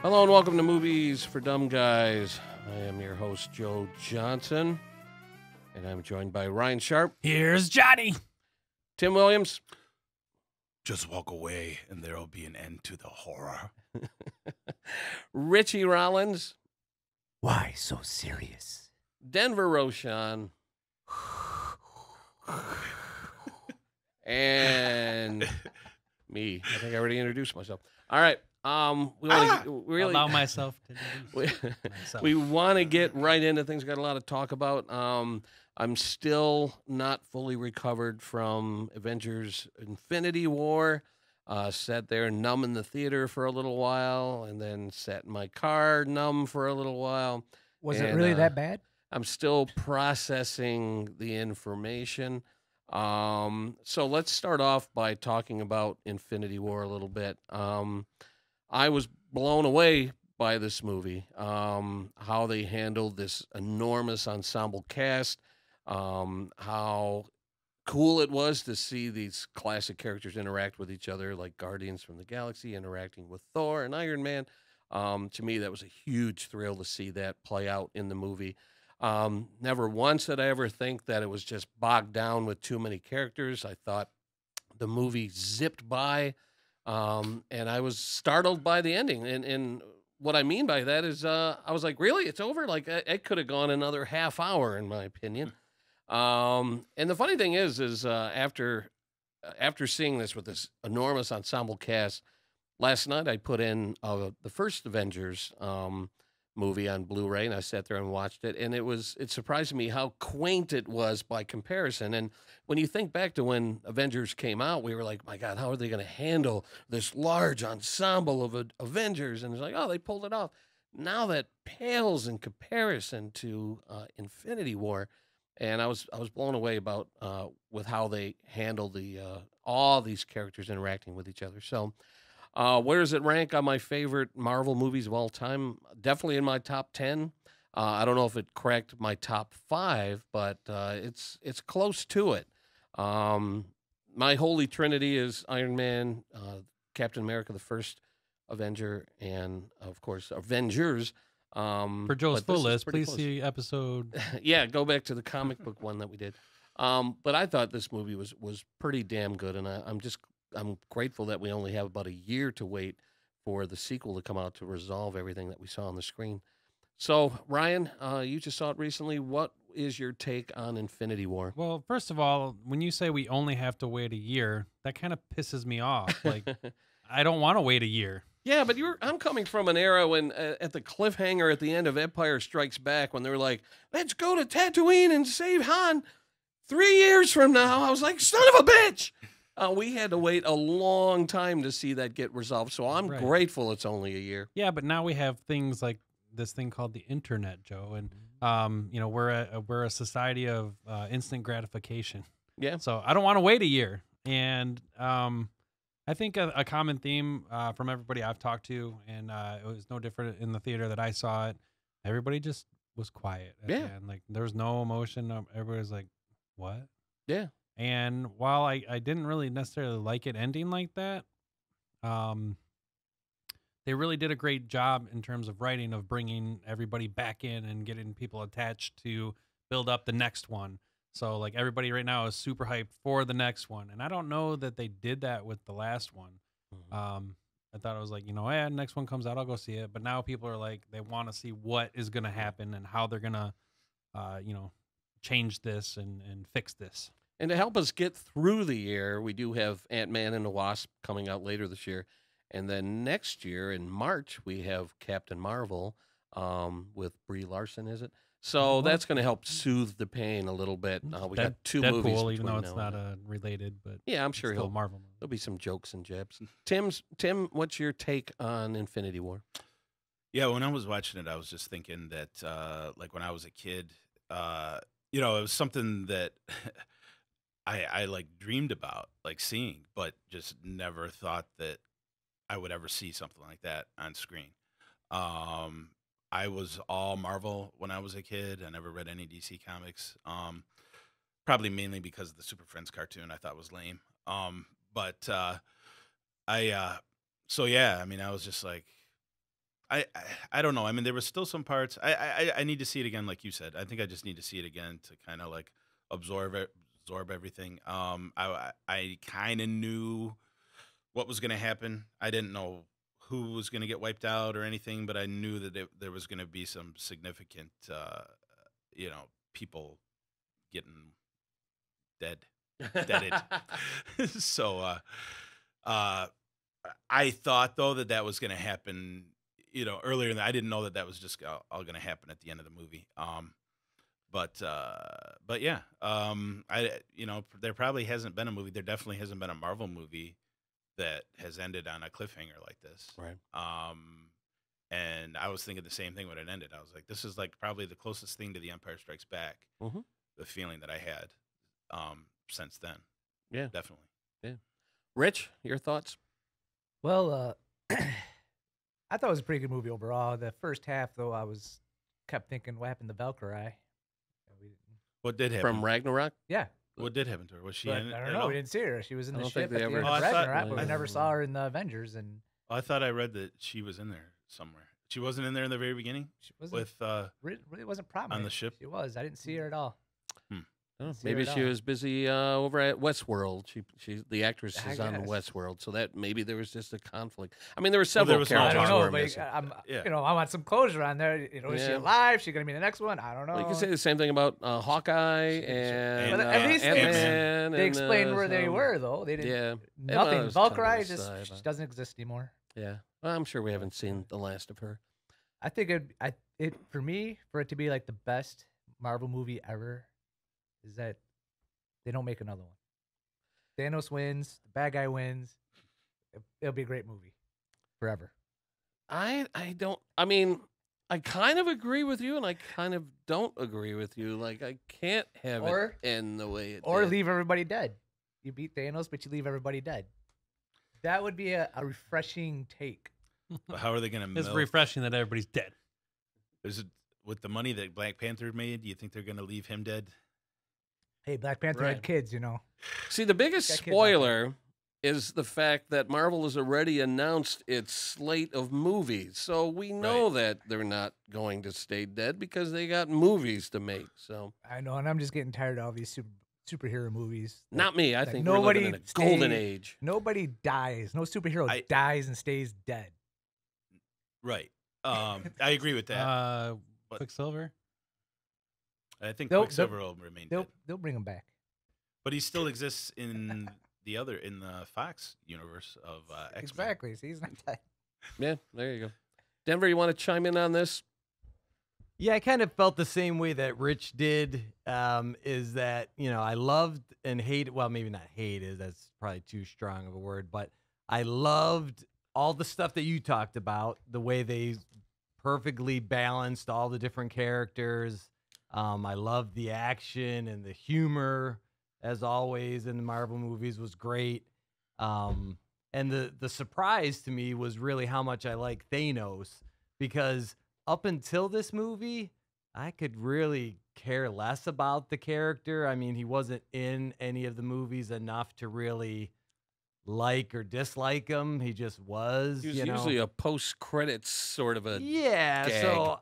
Hello and welcome to Movies for Dumb Guys. I am your host, Joe Johnson, and I'm joined by Ryan Sharp, Here's Johnny. Tim Williams, Just walk away and there'll be an end to the horror. Richie Rollins, Why so serious? Denver Roshan, and me. I think I already introduced myself. All right. We really Allow myself to we, introduce myself. we want to get right into things. Got a lot to talk about. I'm still not fully recovered from Avengers Infinity War. Sat there numb in the theater for a little while and then sat in my car numb for a little while. Was it And, really that bad? I'm still processing the information. So let's start off by talking about Infinity War a little bit. I was blown away by this movie, how they handled this enormous ensemble cast, how cool it was to see these classic characters interact with each other, like Guardians from the Galaxy interacting with Thor and Iron Man. To me, that was a huge thrill to see that play out in the movie. Never once did I ever think that it was just bogged down with too many characters. I thought the movie zipped by, and I was startled by the ending. And what I mean by that is, I was like, really, it's over? Like, it could have gone another half hour, in my opinion. And the funny thing is after seeing this with this enormous ensemble cast, last night I put in the first Avengers movie on Blu-ray, and I sat there and watched it, and it surprised me how quaint it was by comparison. And when you think back to when Avengers came out, we were like, my God, how are they going to handle this large ensemble of Avengers? And it's like, oh, they pulled it off. Now that pales in comparison to Infinity War, and I was blown away about with how they handled all these characters interacting with each other. So. Where does it rank on my favorite Marvel movies of all time? Definitely in my top 10. I don't know if it cracked my top 5, but it's close to it. My holy trinity is Iron Man, Captain America, the first Avenger, and of course Avengers. For Joe's but full this is list, pretty please close. see episode. Yeah, go back to the comic book one that we did. But I thought this movie was pretty damn good, and I'm grateful that we only have about a year to wait for the sequel to come out to resolve everything that we saw on the screen. So, Ryan, you just saw it recently. What is your take on Infinity War? Well, first of all, when you say we only have to wait a year, that kind of pisses me off. Like, I don't want to wait a year. Yeah, but I'm coming from an era when at the cliffhanger at the end of Empire Strikes Back, when they were like, let's go to Tatooine and save Han 3 years from now. I was like, son of a bitch. We had to wait a long time to see that get resolved. So I'm Right. grateful it's only a year. Yeah, but now we have things like this thing called the internet, Joe, and we're a society of instant gratification. Yeah. So I don't want to wait a year. And I think a common theme from everybody I've talked to, and it was no different in the theater that I saw it. Everybody just was quiet at the Yeah. end. Like there was no emotion. Everybody was like, "What?" Yeah. And while I didn't really necessarily like it ending like that, they really did a great job in terms of writing, of bringing everybody back in and getting people attached to build up the next one. So like everybody right now is super hyped for the next one. And I don't know that they did that with the last one. I thought it was like, next one comes out, I'll go see it. But now people are like, they want to see what is going to happen and how they're going to, change this and fix this. And to help us get through the year, we do have Ant-Man and the Wasp coming out later this year. And then next year in March, we have Captain Marvel with Brie Larson, is it? So that's going to help soothe the pain a little bit. We got two Deadpool, movies. even though between it's now not and then. related, but Yeah, I'm it's sure still a Marvel movie. there'll be some jokes and jabs. Tim, what's your take on Infinity War? Yeah, when I was watching it, I was just thinking that, like when I was a kid, it was something that I like dreamed about, like seeing, but just never thought that I would ever see something like that on screen. I was all Marvel when I was a kid. I never read any DC comics. Probably mainly because of the Super Friends cartoon I thought was lame. But so yeah, I mean, I was just like, I don't know. I mean, there was still some parts. I need to see it again, like you said. I think I just need to see it again to kind of like absorb everything. I kind of knew what was going to happen. I didn't know who was going to get wiped out or anything, but I knew that there was going to be some significant, people getting dead, deaded. So, I thought though that was going to happen, earlier. I didn't know that was just all going to happen at the end of the movie. But yeah, there probably hasn't been a movie. There definitely hasn't been a Marvel movie that has ended on a cliffhanger like this. Right. And I was thinking the same thing when it ended. I was like, this is like probably the closest thing to The Empire Strikes Back. Mhm. The feeling that I had since then. Yeah. Definitely. Rich, your thoughts? Well, I thought it was a pretty good movie overall. The first half, though, kept thinking, what happened to Valkyrie? What did happen? From Ragnarok? Yeah. What did happen to her? Was she But in it? I don't at know. all? We didn't see her. She was in I the don't think ship they at the ever- end Oh, of I thought- Ragnarok, but we Yeah. never saw her in the Avengers, and Oh, I thought I read that she was in there somewhere. She wasn't in there in the very beginning she wasn't with really wasn't prominent ship? She was. I didn't see her at all. Oh, See her maybe at she all. was busy over at Westworld. The actress I is on guess. Westworld, so that maybe there was just a conflict. I mean, there were Well, several there was no I characters. don't who know, were but missing. I want some closure on there. Is she Yeah. alive? She gonna be in the next one? I don't know. Well, you can say the same thing about Hawkeye and But at least they Ant-Man. they explained where they so- were, though. They didn't. Yeah, Nothing. was kind of Valkyrie a just side, she but- doesn't exist anymore. Yeah, well, I'm sure we haven't seen the last of her. I think it for me, for it to be like the best Marvel movie ever, is that they don't make another one. Thanos wins, the bad guy wins. It'll be a great movie forever. I don't. I mean, I kind of agree with you, and I kind of don't agree with you. Like, I can't have Or- it end the way it Or did. leave everybody dead. You beat Thanos, but you leave everybody dead. That would be a refreshing take. But how are they going to It's milk? refreshing that everybody's dead. Is it with the money that Black Panther made? Do you think they're going to leave him dead? Hey, Black Panther Right. had kids, you know. See, the biggest Got kids out there. spoiler is the fact that Marvel has already announced its slate of movies. So we know that they're not going to stay dead because they got movies to make. So I know, and I'm just getting tired of all these superhero movies. that not me. I that think we're living in a nobody golden stay- age. Nobody dies. No superhero I- dies and stays dead. Right. I agree with that. But- Quicksilver. I think they'll- Quicksilver will remain dead. They'll bring him back. But he still exists in the Fox universe of X-Men. Exactly. See, he's not dead. Yeah, there you go. Denver, you want to chime in on this? Yeah, I kind of felt the same way that Rich did. Is that I loved and hated. Well, maybe not hated. That's probably too strong of a word. But I loved all the stuff that you talked about. The way they perfectly balanced all the different characters. I loved the action and the humor, as always, in the Marvel movies was great. And the surprise to me was really how much I like Thanos, because up until this movie, I could really care less about the character. I mean, he wasn't in any of the movies enough to really like or dislike him. He just was. He was you know? usually a post-credits sort of a. Yeah, gag. so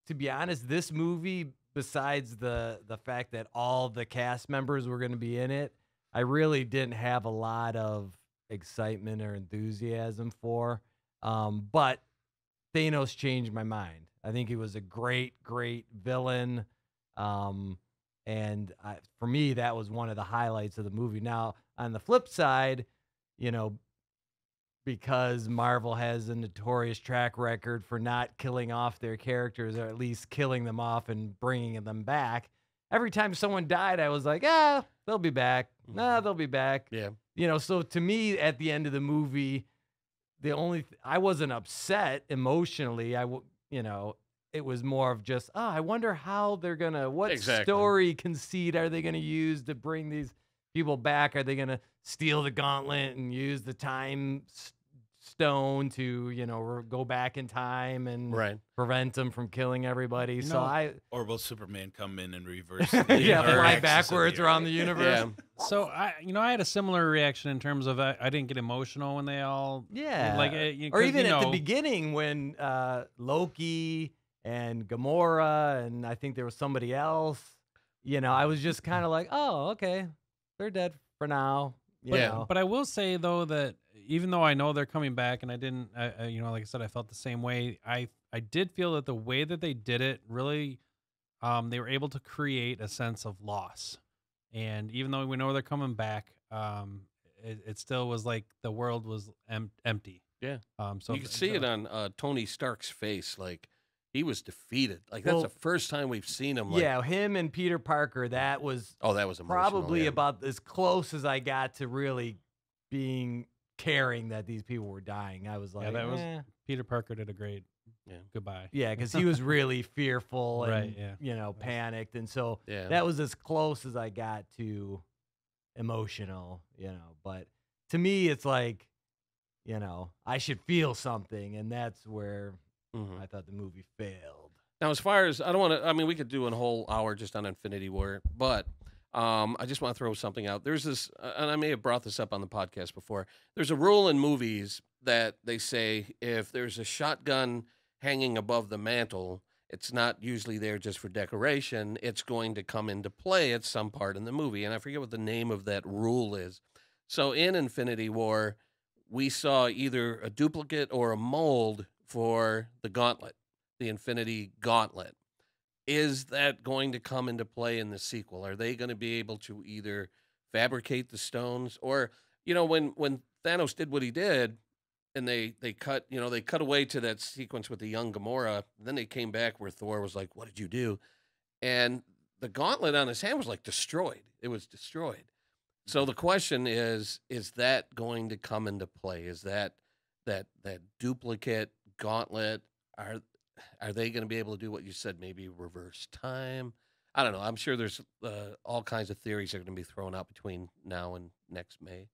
to be honest, this movie, besides the fact that all the cast members were going to be in it, I really didn't have a lot of excitement or enthusiasm for. But Thanos changed my mind. I think he was a great, great villain. And for me, that was one of the highlights of the movie. Now, on the flip side, because Marvel has a notorious track record for not killing off their characters, or at least killing them off and bringing them back. Every time someone died, I was like, they'll be back. Nah, they'll be back. Yeah. So to me, at the end of the movie, I wasn't upset emotionally. It was more of just, I wonder how they're gonna, what Exactly. story conceit are they gonna use to bring these people back? Are they gonna steal the gauntlet and use the time stone to, go back in time and Right. prevent them from killing everybody. So Or will Superman come in and reverse? yeah, the fly axis of backwards the around Earth? the universe. Yeah. So I had a similar reaction in terms of I didn't get emotional when they all Yeah. like Or even at the beginning when Loki and Gamora and I think there was somebody else, I was just kind of like, oh, okay, they're dead for now. You Yeah. know. But I will say though that even though I know they're coming back, and I didn't, like I said, I felt the same way. I did feel that the way that they did it really, they were able to create a sense of loss. And even though we know they're coming back, it still was like the world was empty. Yeah. So You could see it on Tony Stark's face. Like, he was defeated. Like, that's Well, the first time we've seen him. Like, Yeah, him and Peter Parker, that was oh, that was emotional. probably yeah. about as close as I got to really caring that these people were dying. I was like, that was eh. Peter Parker did a great Yeah. goodbye. Yeah, because he was really fearful and Right, yeah. panicked, and so Yeah. that was as close as I got to emotional. But to me, it's like, I should feel something, and that's where Mhm. I thought the movie failed. Now, as far as I don't want to, I mean, we could do a whole hour just on Infinity War, but I just want to throw something out. There's this, and I may have brought this up on the podcast before. There's a rule in movies that they say if there's a shotgun hanging above the mantle, it's not usually there just for decoration. It's going to come into play at some part in the movie, and I forget what the name of that rule is. So in Infinity War, we saw either a duplicate or a mold for the gauntlet, the Infinity Gauntlet. Is that going to come into play in the sequel? Are they going to be able to either fabricate the stones, or when Thanos did what he did, and they cut away to that sequence with the young Gamora, then they came back where Thor was like, "What did you do?" And the gauntlet on his hand was like destroyed. It was destroyed. So the question is that going to come into play? Is that duplicate gauntlet, are they going to be able to do what you said, maybe reverse time? I don't know. I'm sure there's all kinds of theories that are going to be thrown out between now and next May.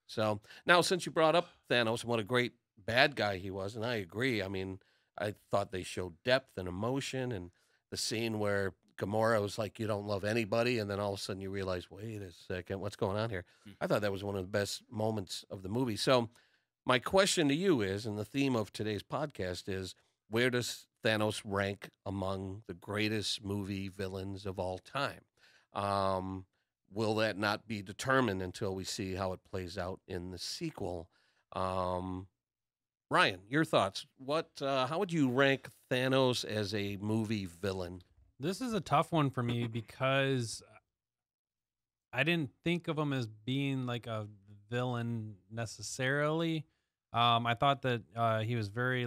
So now, since you brought up Thanos and what a great bad guy he was, and I agree. I mean, I thought they showed depth and emotion, and the scene where Gamora was like, "You don't love anybody," and then all of a sudden you realize, wait a second, what's going on here? I thought that was one of the best moments of the movie. So my question to you is, and the theme of today's podcast is, where does Thanos rank among the greatest movie villains of all time? Will that not be determined until we see how it plays out in the sequel? Ryan, your thoughts. How would you rank Thanos as a movie villain? This is a tough one for me because I didn't think of him as being like a villain necessarily. I thought that he was very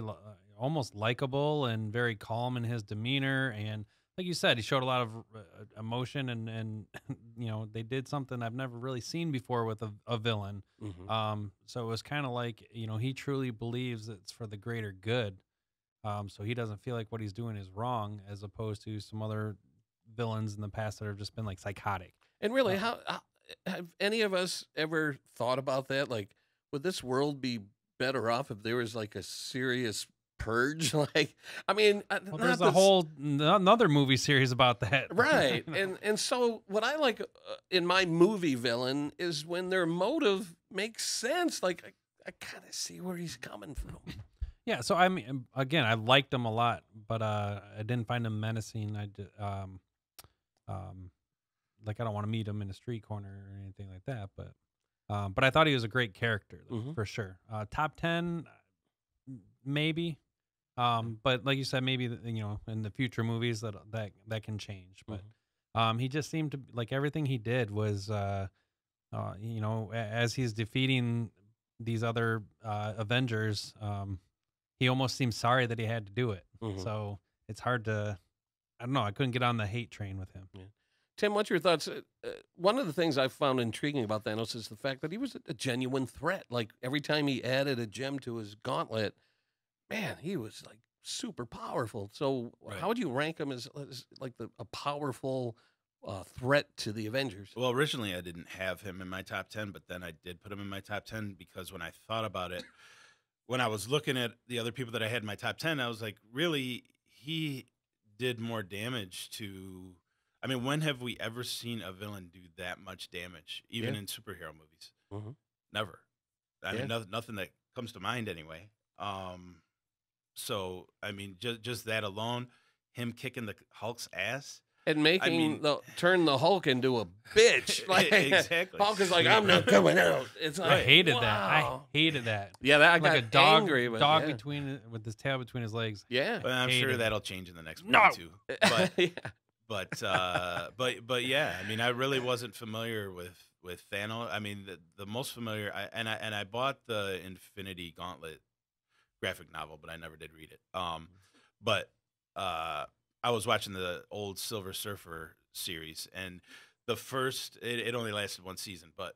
almost likable and very calm in his demeanor, and like you said, he showed a lot of emotion, and they did something I've never really seen before with a villain. Mm-hmm. So it was kind of like he truly believes it's for the greater good. So he doesn't feel like what he's doing is wrong, as opposed to some other villains in the past that have just been like psychotic. And really, how have any of us ever thought about that? Like, would this world be better off if there was like a serious purge? Like, I mean, Well, there's a whole another movie series about that, right. And so what I like in my movie villain is when their motive makes sense. Like, I kind of see where he's coming from. Yeah, so I mean, again, I liked him a lot, but I didn't find him menacing. Like I don't want to meet him in a street corner or anything like that. But I thought he was a great character Mhm. for sure. Top 10, maybe. But like you said, maybe in the future movies that can change. But he just seemed to like everything he did was as he's defeating these other Avengers. He almost seems sorry that he had to do it. Mhm. So it's hard to, I don't know. I couldn't get on the hate train with him. Tim, what's your thoughts? One of the things I found intriguing about Thanos is the fact that he was a genuine threat. Like, every time he added a gem to his gauntlet, man, he was like super powerful. So how would you rank him as like a powerful threat to the Avengers? Well, originally I didn't have him in my top 10, but then I did put him in my top 10 because when I thought about it, when I was looking at the other people that I had in my top 10, I was like, really, he did more damage to. I mean, when have we ever seen a villain do that much damage, even Yeah. in superhero movies? Mhm. Never. I Yeah. mean, nothing that comes to mind anyway. So I mean, just that alone, him kicking the Hulk's ass. And making mean- turn the Hulk into a bitch. Like, Exactly. Hulk is like, I'm not coming out. It's like, I hated that. I wow. hated that. Yeah, that I Like a got dog, angry with. dog yeah. between with his tail between his legs. Yeah. But I'm sure Hated it. that'll change in the next movie No. too. But yeah. but yeah, I mean, I really wasn't familiar with Thanos. I mean, the most familiar, I bought the Infinity Gauntlet graphic novel, but I never did read it. But I was watching the old Silver Surfer series, and the first it only lasted one season, but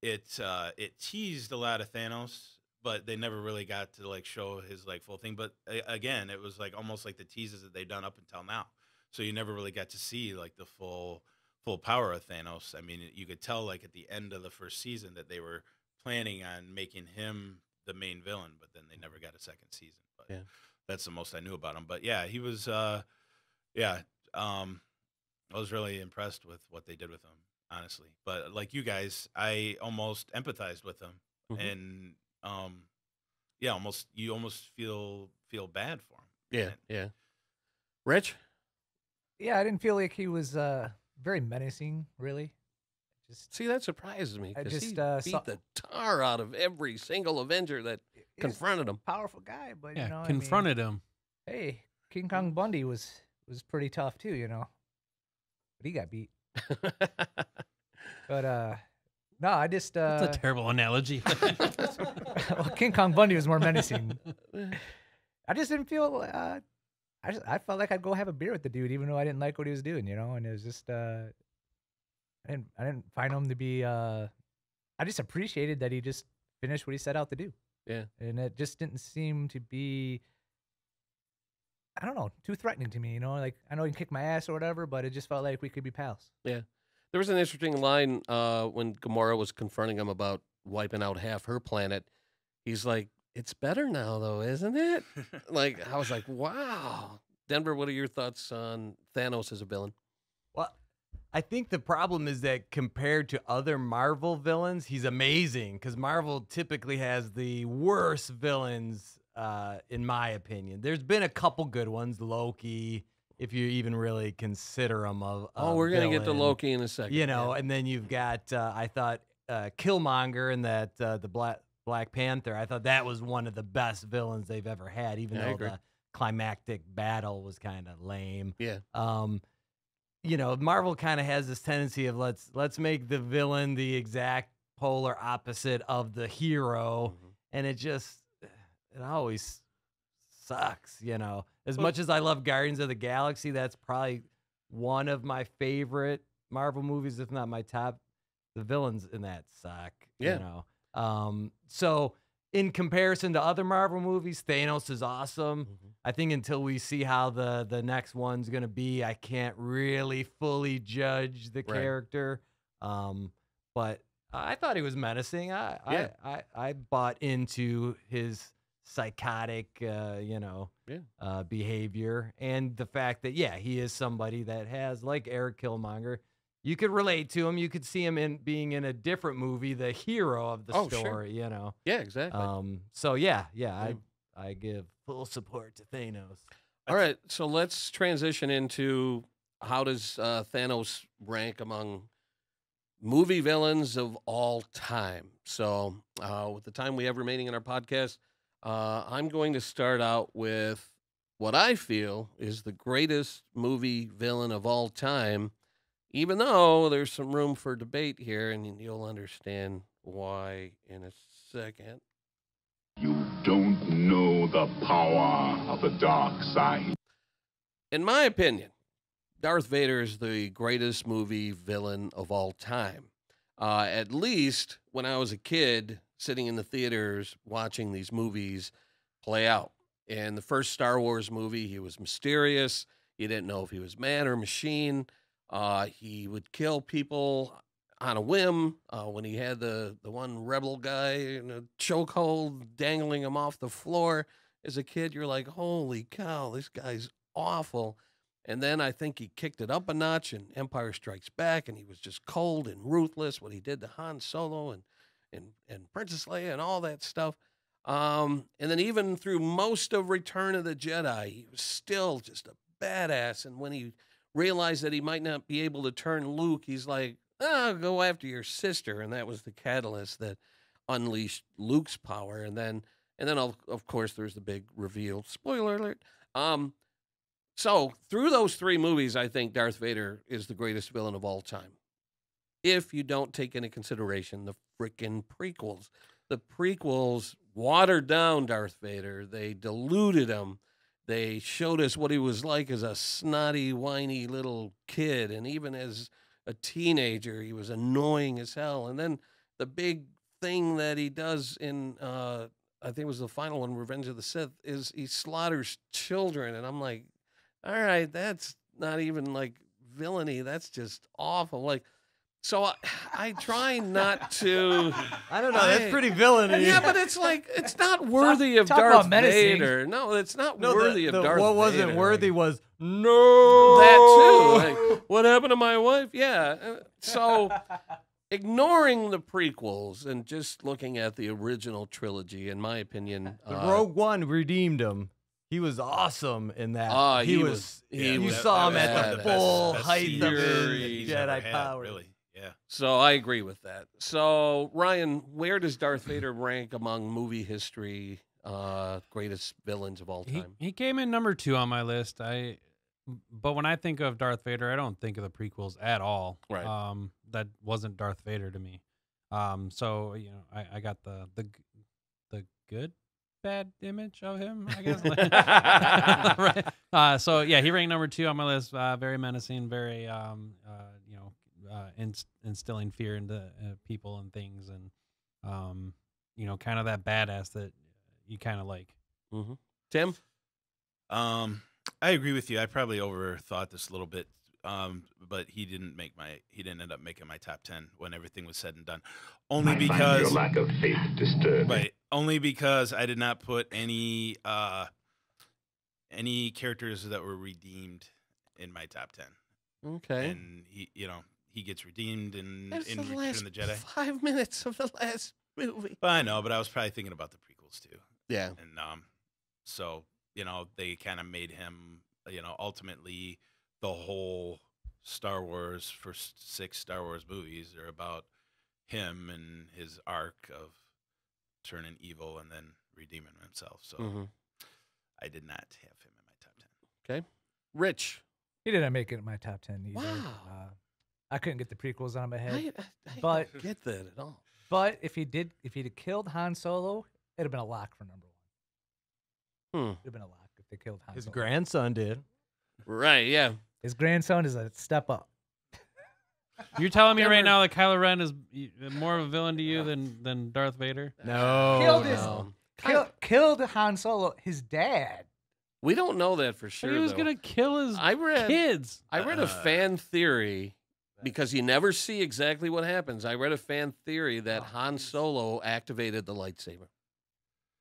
it teased a lot of Thanos, but they never really got to like show his like full thing. But again, it was like almost like the teases that they've done up until now. So you never really got to see like the full power of Thanos. I mean, you could tell like at the end of the first season that they were planning on making him the main villain, but then they never got a second season. But Yeah. that's the most I knew about him. But yeah, he was I was really impressed with what they did with him, honestly. But like you guys, I almost empathized with him, Mhm. and yeah, you almost feel bad for him. Yeah. And- Yeah. Rich? Yeah, I didn't feel like he was very menacing, really. Just See, that surprises me I because he just, beat saw- the tar out of every single Avenger that he's confronted him. a powerful guy, but Yeah, you know, confronted him. I mean, hey, King Kong Bundy was pretty tough too, you know. But he got beat. But no, I just That's a terrible analogy. well, King Kong Bundy was more menacing. I just didn't feel. I felt like I'd go have a beer with the dude, even though I didn't like what he was doing, you know. And it was just, I didn't find him to be. I just appreciated that he just finished what he set out to do. Yeah. And it just didn't seem to be. I don't know, too threatening to me, you know. Like I know he can kick my ass or whatever, but it just felt like we could be pals. There was an interesting line when Gamora was confronting him about wiping out half her planet. He's like, "It's better now, though, isn't it?" Like, I was like, "Wow." Denver, what are your thoughts on Thanos as a villain? Well, I think the problem is that compared to other Marvel villains, he's amazing because Marvel typically has the worst villains, in my opinion. There's been a couple good ones, Loki, if you even really consider him of. Oh, we're gonna get to villain. Loki in a second. You know, and then you've got I thought Killmonger and that the Black Panther. I thought that was one of the best villains they've ever had, even Yeah, I though agree. the climactic battle was kind of lame. Yeah. You know, Marvel kind of has this tendency of let's make the villain the exact polar opposite of the hero, Mhm. and it always sucks, you know. As Well- much as I love Guardians of the Galaxy, that's probably one of my favorite Marvel movies, if not my top. The villains in that suck, Yeah. you know. So in comparison to other Marvel movies, Thanos is awesome. Mhm. I think until we see how the next one's gonna be, I can't really fully judge the Right. character. But I thought he was menacing. Yeah. I bought into his psychotic, behavior, and the fact that he is somebody that has, like Eric Killmonger, you could relate to him. You could see him being in a different movie, the hero of the Oh, sure. story. You know. Yeah, exactly. I give full support to Thanos. All right, so let's transition into how does Thanos rank among movie villains of all time? So, with the time we have remaining in our podcast, I'm going to start out with what I feel is the greatest movie villain of all time, even though there's some room for debate here, and you'll understand why in a second. You don't know the power of the dark side. In my opinion, Darth Vader is the greatest movie villain of all time. At least when I was a kid, sitting in the theaters watching these movies play out. In the first Star Wars movie, he was mysterious. You didn't know if he was man or machine. He would kill people on a whim when he had the one rebel guy in a chokehold dangling him off the floor. As a kid, you're like, holy cow, this guy's awful. And then I think he kicked it up a notch in Empire Strikes Back, and he was just cold and ruthless what he did to Han Solo and Princess Leia and all that stuff. And then even through most of Return of the Jedi, he was still just a badass. And when he realized that he might not be able to turn Luke, he's like, oh, go after your sister. And that was the catalyst that unleashed Luke's power. And then of course, there's the big reveal. Spoiler alert. So through those three movies, I think Darth Vader is the greatest villain of all time. If you don't take into consideration the frickin' prequels. The prequels watered down Darth Vader. They diluted him. They showed us what he was like as a snotty, whiny little kid. And even as a teenager, he was annoying as hell. And then the big thing that he does in, I think it was the final one, Revenge of the Sith, is he slaughters children. And I'm like, all right, that's not even like villainy. That's just awful. Like, so I try not to. I don't know. That's pretty villainy. Yeah, but it's like it's not worthy of talk Darth about menacing. Vader. No, it's not No, worthy of Darth Vader. what wasn't like, worthy was no. that too. Like, what happened to my wife? Yeah. So ignoring the prequels and just looking at the original trilogy, in my opinion, The Rogue One redeemed him. He was awesome in that. he he was- was. he You was saw him badass. at the full height of Fury his he's ever Jedi had, power. Really, yeah. So I agree with that. So Ryan, where does Darth Vader rank among movie history greatest villains of all time? He came in number 2 on my list. But when I think of Darth Vader, I don't think of the prequels at all. Right. That wasn't Darth Vader to me. So you know, I got the good bad image of him, I guess. Right. So yeah, he ranked number 2 on my list. Very menacing, very you know, instilling fear into people and things, and you know, kind of that badass that you kind of like. Mm-hmm. Tim? I agree with you. I probably overthought this a little bit, but he didn't end up making my top 10 when everything was said and done. Only I find your because, lack of faith disturbing. right? Only because I did not put any characters that were redeemed in my top 10. Okay. And he gets redeemed in That's the Return last of the Jedi. 5 minutes of the last movie. But I know, but I was probably thinking about the prequels too. Yeah. And so they kind of made him, ultimately the whole Star Wars, first 6 Star Wars movies are about him and his arc of turning evil and then redeeming himself. So Mm-hmm. I did not have him in my top 10. Okay. Rich. He didn't make it in my top 10 either. Wow. I couldn't get the prequels on my head. I But- don't get that at all. But if he'd have killed Han Solo, it'd have been a lock for number 1. Hmm. It'd have been a lock if they killed Han His Solo. grandson did. Right. Yeah. His grandson is a step up. You're telling me right Never- now that Kylo Ren is more of a villain to you than Darth Vader? No. Killed his- No. Killed Han Solo, his dad. We don't know that for sure. he was though. gonna kill his I read. kids. I read a fan theory because you never see exactly what happens. I read a fan theory that Han Solo activated the lightsaber.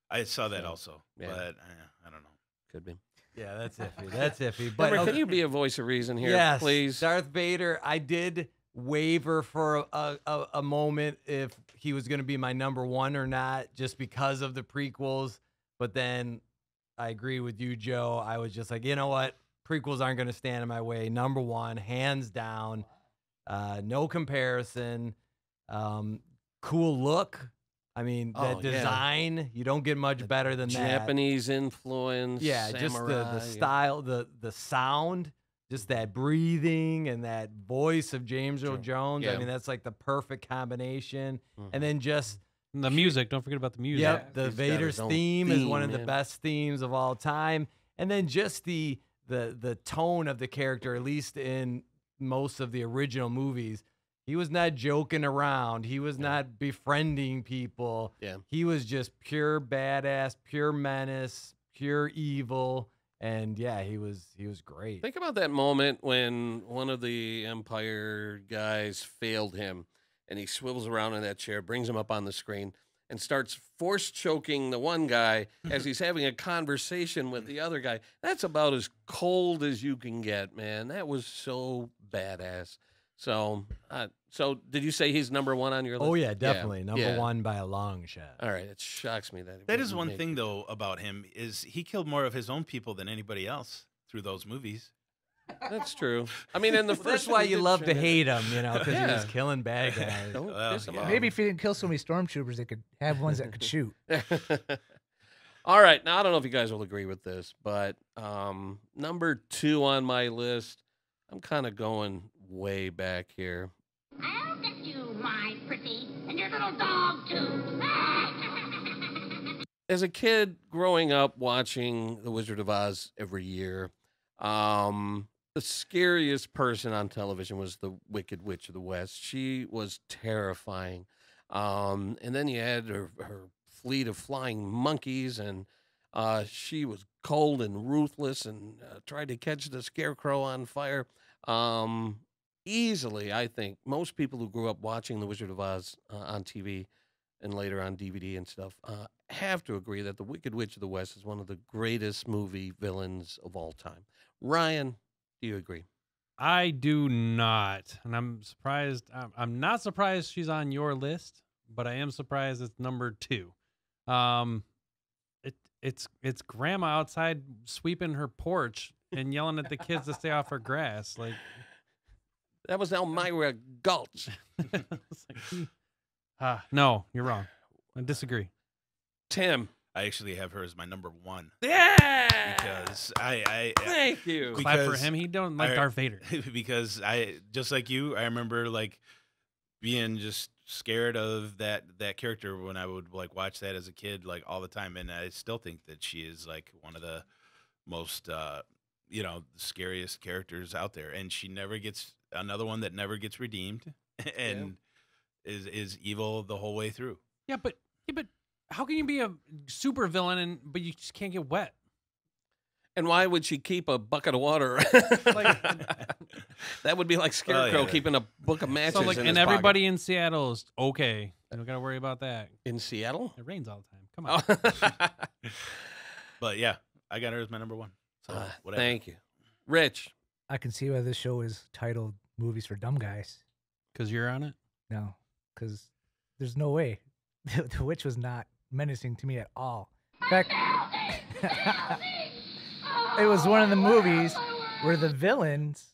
I saw that So, also, yeah. but I don't know. Could be. Yeah, that's iffy. That's iffy. But But can you be a voice of reason here, yes, please? Darth Vader. I did waver for a moment if he was going to be my number 1 or not, just because of the prequels. But then I agree with you, Joe. I was just like, you know what? Prequels aren't going to stand in my way. Number 1, hands down. No comparison. Cool look. I mean, Oh, that yeah. design, you don't get much better than that. Japanese influence. Yeah, just samurai, the style, the sound, just that breathing and that voice of James Earl Sure. Jones. I Yeah. mean, that's like the perfect combination. Mhm. And then just And the music. Don't forget about the music. yep, the He's got Vader's his own theme is one theme, of the man. best themes of all time. And then just the tone of the character, at least in most of the original movies. He was not joking around. He was not befriending people. Yeah. He was just pure badass, pure menace, pure evil. And yeah, he was great. Think about that moment when one of the Empire guys failed him, and he swivels around in that chair, brings him up on the screen, and starts force choking the one guy as he's having a conversation with the other guy. That's about as cold as you can get, man. That was so badass. So, so did you say he's number one on your list? Oh yeah, definitely number yeah. one by a long shot. All right, it shocks me that. That is one thing though about him is he killed more of his own people than anybody else through those movies. That's true. I mean, in the Well, first that's why one, he you did love to shred it. hate him, you know, because he was Yeah. killing bad guys. Don't Well, piss him yeah. off. Maybe if he didn't kill so many stormtroopers, they could have ones that could shoot. All right, now I don't know if you guys will agree with this, but number 2 on my list, I'm kind of going way back here. I'll get you, my pretty, and your little dog, too. As a kid growing up watching The Wizard of Oz every year, the scariest person on television was the Wicked Witch of the West. She was terrifying. And then you had her fleet of flying monkeys, and she was cold and ruthless and tried to catch the scarecrow on fire. Easily, I think, most people who grew up watching The Wizard of Oz on TV and later on DVD and stuff have to agree that the Wicked Witch of the West is one of the greatest movie villains of all time. Ryan, do you agree? I do not, and I'm surprised. I'm not surprised she's on your list, but I am surprised it's number 2. It's grandma outside sweeping her porch and yelling at the kids to stay off her grass. Like That was Elmira Gulch. it's like, no, you're wrong. I disagree. Tim. I actually have her as my number 1 Yeah. because I Thank you. Clap for Because him. He don't like I- Darth Vader. because I just like you, I remember like being just scared of that character when I would like watch that as a kid, like all the time, and I still think that she is like one of the most scariest characters out there, and she never gets another one that never gets redeemed and is evil the whole way through. Yeah, but how can you be a super villain but you just can't get wet? And why would she keep a bucket of water? That would be like Scarecrow yeah. keeping a book of matches So like, in and his everybody in Seattle is okay. You don't got to worry about that. pocket. In Seattle. It rains all the time. Come on. Oh. But yeah, I got her as my number 1. So whatever. Thank you, Rich. I can see why this show is titled "Movies for Dumb Guys." Because you're on it. No, because there's no way the witch was not menacing to me at all. In fact, it was one of the movies where the villains,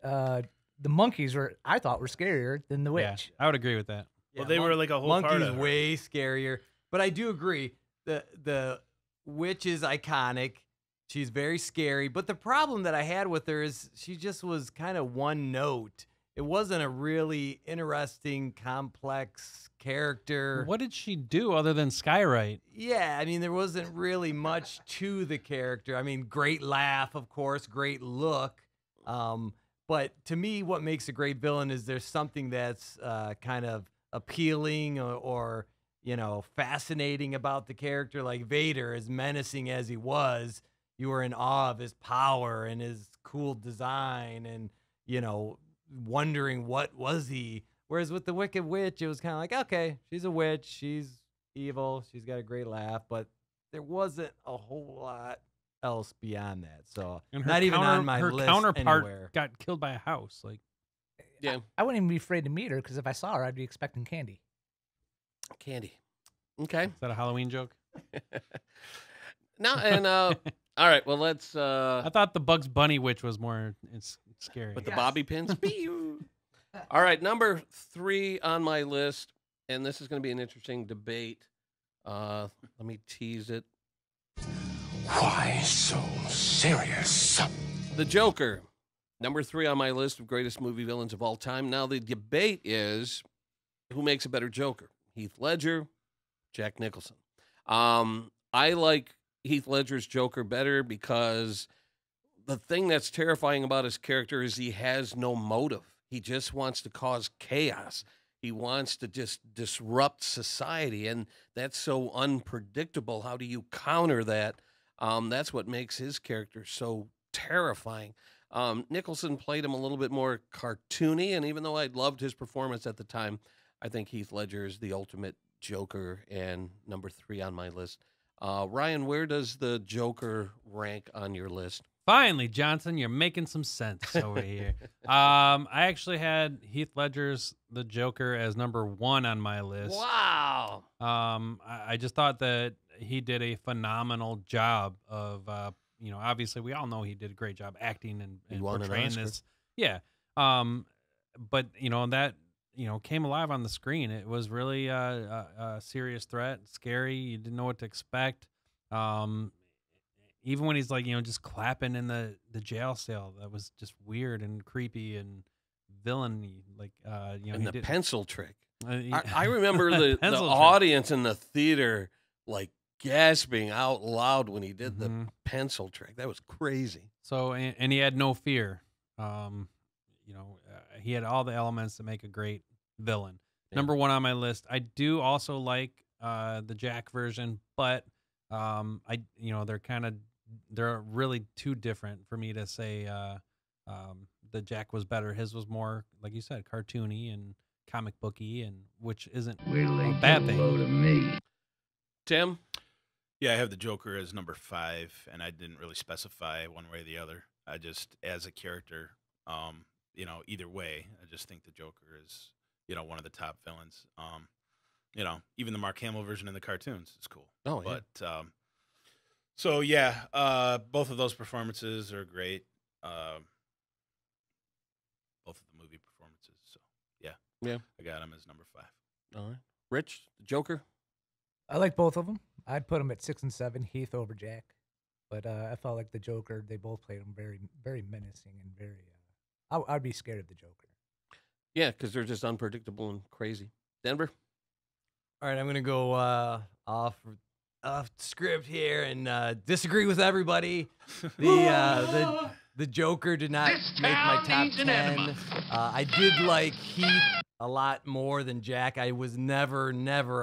the monkeys, I thought were scarier than the witch. Yeah, I would agree with that. Well, they were like a whole part Monkey's of her. way scarier, but I do agree. The witch is iconic. She's very scary, but the problem that I had with her is she just was kind of one note. It wasn't a really interesting, complex character. What did she do other than Skywrite? Yeah, I mean, there wasn't really much to the character. I mean, great laugh, of course, great look. But to me, what makes a great villain is there's something that's kind of appealing or fascinating about the character. Like Vader, as menacing as he was, you were in awe of his power and his cool design and, wondering what was he. Whereas with the Wicked Witch, it was kind of like, okay, she's a witch, she's evil, she's got a great laugh, but there wasn't a whole lot else beyond that. So And not even on my her list counterpart anywhere. got killed by a house. Like, Yeah, I wouldn't even be afraid to meet her because if I saw her, I'd be expecting candy. candy. Okay. is that a Halloween joke? Now and all right. Well, let's. I thought the Bugs Bunny witch was more scary. With the bobby pins. Pew. All right, number 3 on my list, and this is going to be an interesting debate. Let me tease it. Why so serious? The Joker, number 3 on my list of greatest movie villains of all time. Now the debate is, who makes a better Joker, Heath Ledger, Jack Nicholson? I like Heath Ledger's Joker better because the thing that's terrifying about his character is he has no motive. He just wants to cause chaos. He wants to just disrupt society, and that's so unpredictable. How do you counter that? That's what makes his character so terrifying. Nicholson played him a little bit more cartoony, and even though I loved his performance at the time, I think Heath Ledger is the ultimate Joker and number 3 on my list. Ryan, where does the Joker rank on your list? Finally, Johnson, you're making some sense over here. I actually had Heath Ledger's The Joker as number 1 on my list. Wow. I just thought that he did a phenomenal job of, obviously we all know he did a great job acting and won an portraying Oscar. this. Yeah. But that came alive on the screen. It was really a serious threat, scary. You didn't know what to expect. Even when he's like, just clapping in the jail cell, that was just weird and creepy and villainy. Like, And he the pencil trick. yeah. I remember the Pencil trick. audience in the theater like gasping out loud when he did the Mhm. pencil trick. That was crazy. So, and he had no fear. He had all the elements to make a great villain. Yeah. Number 1 on my list. I do also like the Jack version, but they're really too different for me to say the Jack was better. His was more, like you said, cartoony and comic booky, and which isn't a bad thing. Tim? Yeah, I have the Joker as number 5, and I didn't really specify one way or the other. I just, as a character, either way, I just think the Joker is, one of the top villains. Even the Mark Hamill version in the cartoons is cool. Oh, yeah. But both of those performances are great. Both of the movie performances. So Yeah. I got him as number 5. All right. Rich, the Joker? I like both of them. I'd put them at 6 and 7, Heath over Jack. But I felt like the Joker, they both played him very, very menacing and very. I'd be scared of the Joker. Yeah, because they're just unpredictable and crazy. Denver? All right, I'm gonna go off script here and disagree with everybody. The Joker did not This make my town top needs an 10. enema. I did like Heath a lot more than Jack. I was never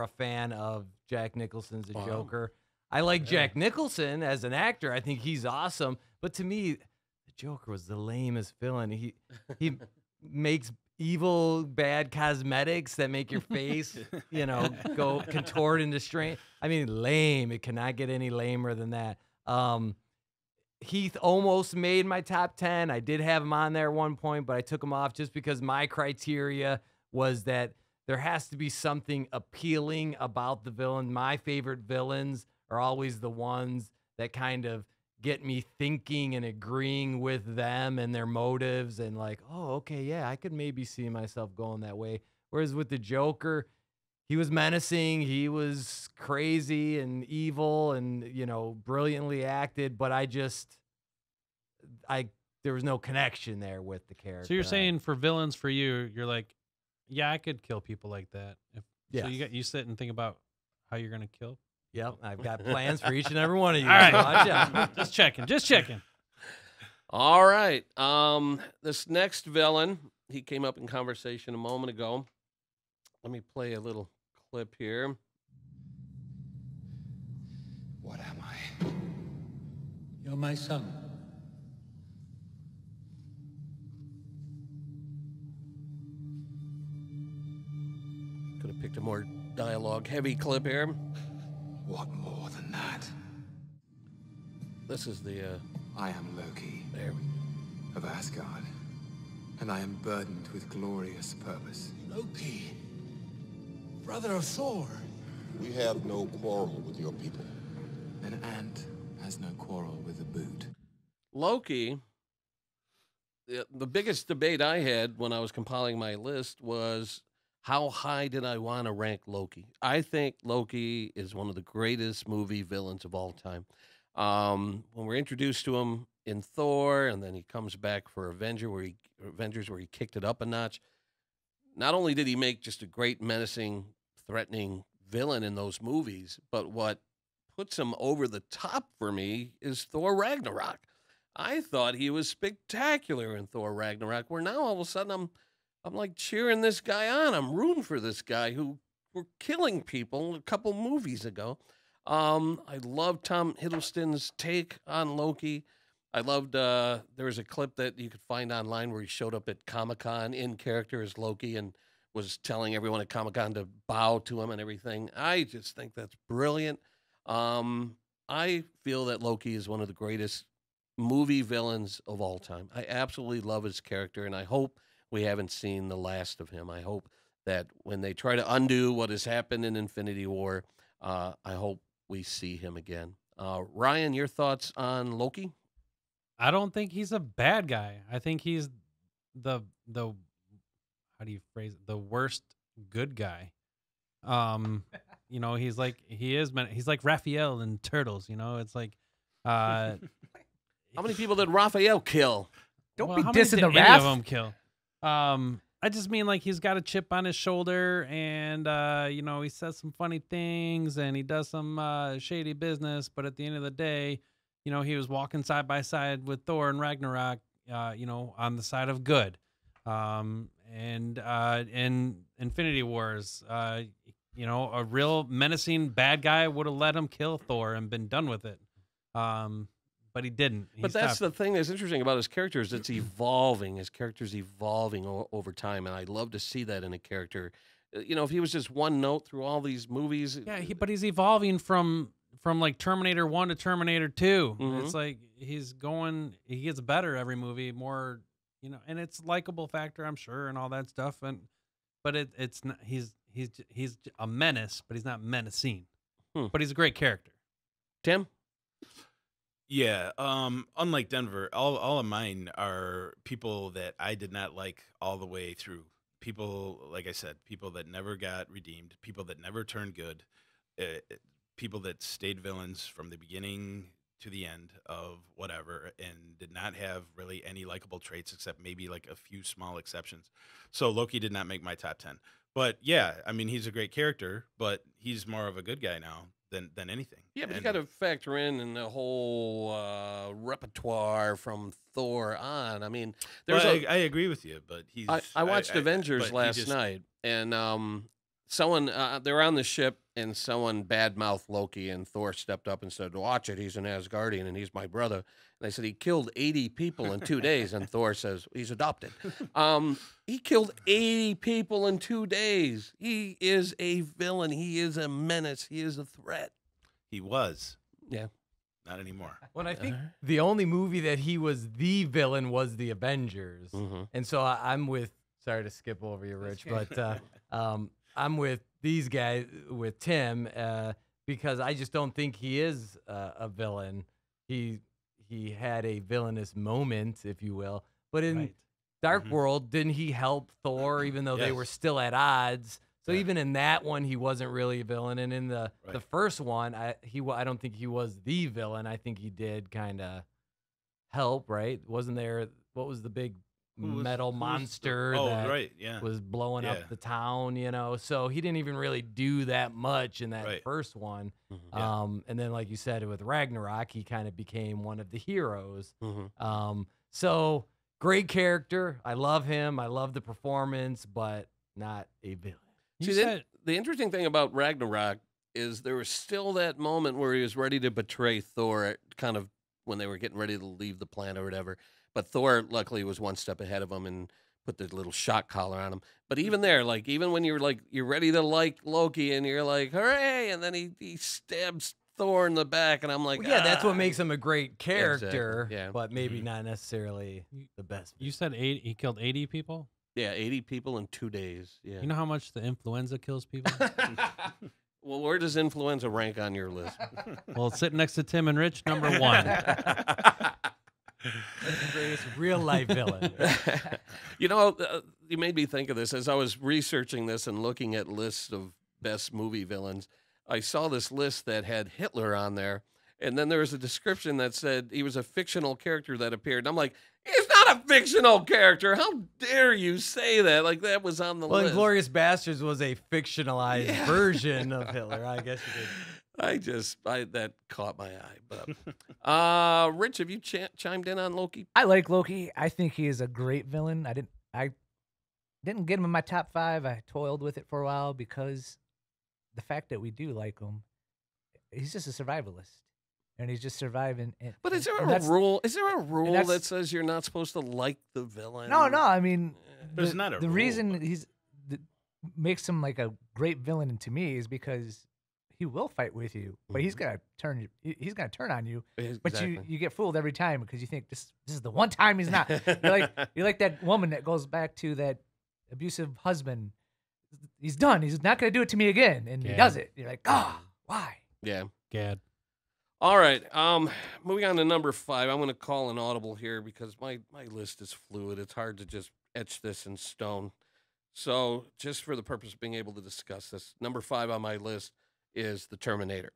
a fan of Jack Nicholson's Wow. Joker. I like Jack Nicholson as an actor. I think he's awesome. But to me, the Joker was the lamest villain. He makes evil, bad cosmetics that make your face, go contort into strange. I mean, lame. It cannot get any lamer than that. Heath almost made my top 10. I did have him on there at one point, but I took him off just because my criteria was that there has to be something appealing about the villain. My favorite villains are always the ones that kind of get me thinking and agreeing with them and their motives and like, oh, okay, yeah, I could maybe see myself going that way. Whereas with the Joker, he was menacing, he was crazy and evil and, brilliantly acted, but there was no connection there with the character. So you're saying for villains for you, you're like, yeah, I could kill people like that. So Yes. you sit and think about how you're gonna kill. Yep, I've got plans for each and every one of you. All right. so watch out. Just checking. All right. This next villain, he came up in conversation a moment ago. Let me play a little clip here. What am I? You're my son. Could have picked a more dialogue-heavy clip here. What more than that? This is the, I am Loki there we of Asgard, and I am burdened with glorious purpose. Loki, brother of Thor. We have no quarrel with your people. An ant has no quarrel with a boot. Loki, the biggest debate I had when I was compiling my list was how high did I want to rank Loki? I think Loki is one of the greatest movie villains of all time. When we're introduced to him in Thor, and then he comes back for Avengers where he kicked it up a notch. Not only did he make just a great, menacing, threatening villain in those movies, but what puts him over the top for me is Thor Ragnarok. I thought he was spectacular in Thor Ragnarok, where now all of a sudden I'm like cheering this guy on. I'm rooting for this guy who were killing people a couple movies ago. I love Tom Hiddleston's take on Loki. I loved there was a clip that you could find online where he showed up at Comic-Con in character as Loki and was telling everyone at Comic-Con to bow to him and everything. I just think that's brilliant. I feel that Loki is one of the greatest movie villains of all time. I absolutely love his character, and I hope we haven't seen the last of him. I hope that when they try to undo what has happened in Infinity War, I hope we see him again. Ryan, your thoughts on Loki? I don't think he's a bad guy. I think he's the how do you phrase it? The worst good guy. He's like Raphael in Turtles. It's like, how many people did Raphael kill? Don't be how many dissing did the any Raph. of them kill? I just mean like he's got a chip on his shoulder, and he says some funny things, and he does some shady business. But at the end of the day, he was walking side by side with Thor and Ragnarok, on the side of good. And in Infinity Wars, a real menacing bad guy would have let him kill Thor and been done with it. But he didn't. But that's the thing that's interesting about his character is it's evolving. His character's evolving over time, and I love to see that in a character. If he was just one note through all these movies. Yeah, but he's evolving from like Terminator 1 to Terminator 2. Mhm. It's like he gets better every movie, more, and it's likable factor, I'm sure, and all that stuff. But it's not, he's a menace, but he's not menacing. But he's a great character. Tim? Yeah, unlike Denver, all of mine are people that I did not like all the way through. People, like I said, people that never got redeemed, people that never turned good, people that stayed villains from the beginning to the end of whatever and did not have really any likable traits except maybe like a few small exceptions. So Loki did not make my top 10. But yeah, I mean, he's a great character, but he's more of a good guy now than anything. Yeah, but you got to factor in the whole repertoire from Thor on. I mean, I agree with you, but he's. I watched Avengers last night, and someone they're on the ship, and someone badmouthed Loki, and Thor stepped up and said, "Watch it, he's an Asgardian, and he's my brother." And they said he killed 80 people in 2 days, and Thor says he's adopted. He killed 80 people in 2 days. He is a villain. He is a menace. He is a threat. He was. Yeah. Not anymore. Well, I think the only movie that he was the villain was the Avengers. And so I'm with, sorry to skip over you, Rich, but I'm with these guys, with Tim, because I just don't think he is a villain. He had a villainous moment, if you will. But in Dark World, didn't he help Thor, even though they were still at odds? So even in that one, he wasn't really a villain. And in the first one, I don't think he was the villain. I think he did kind of help, right? Wasn't there, what was the big metal monster that was blowing up the town, So he didn't even really do that much in that first one. And then, like you said, with Ragnarok, he kind of became one of the heroes. So great character. I love him. I love the performance, but not a villain. See, the interesting thing about Ragnarok is there was still that moment where he was ready to betray Thor, kind of when they were getting ready to leave the planet or whatever. But Thor, luckily, was one step ahead of him and put the little shock collar on him. But even there, like, even when you're ready to like Loki and you're like, hooray, and then he stabs Thor in the back, and I'm like, well, yeah, that's what makes him a great character, exactly. but maybe not necessarily the best. You said he killed 80 people? Yeah, 80 people in 2 days. Yeah. You know how much the influenza kills people? Well, where does influenza rank on your list? Well, it's sitting next to Tim and Rich, number 1. That's the greatest real life villain. You made me think of this as I was researching this and looking at lists of best movie villains. I saw this list that had Hitler on there, and then there was a description that said he was a fictional character that appeared. And I'm like, he's not a fictional character. How dare you say that? Like, that was on the list. Well, Inglourious Basterds was a fictionalized version of Hitler. I guess you could. That caught my eye. But Rich, have you chimed in on Loki? I like Loki. I think he is a great villain. I didn't get him in my top 5. I toiled with it for a while because the fact that we do like him, he's just a survivalist. and he's just surviving. But is there and a that's- rule? Is there a rule that's- that says you're not supposed to like the villain? No, no. I mean, There's the, not a the rule, reason but- makes him like a great villain to me is because he will fight with you, but he's gonna turn. He's gonna turn on you. But you get fooled every time because you think this is the one time he's not. You're like that woman that goes back to that abusive husband. He's done. He's not gonna do it to me again, and he does it. You're like, why? Yeah. Gad. All right. Moving on to number 5. I'm going to call an audible here because my list is fluid. It's hard to just etch this in stone. So, just for the purpose of being able to discuss this, number 5 on my list is The Terminator.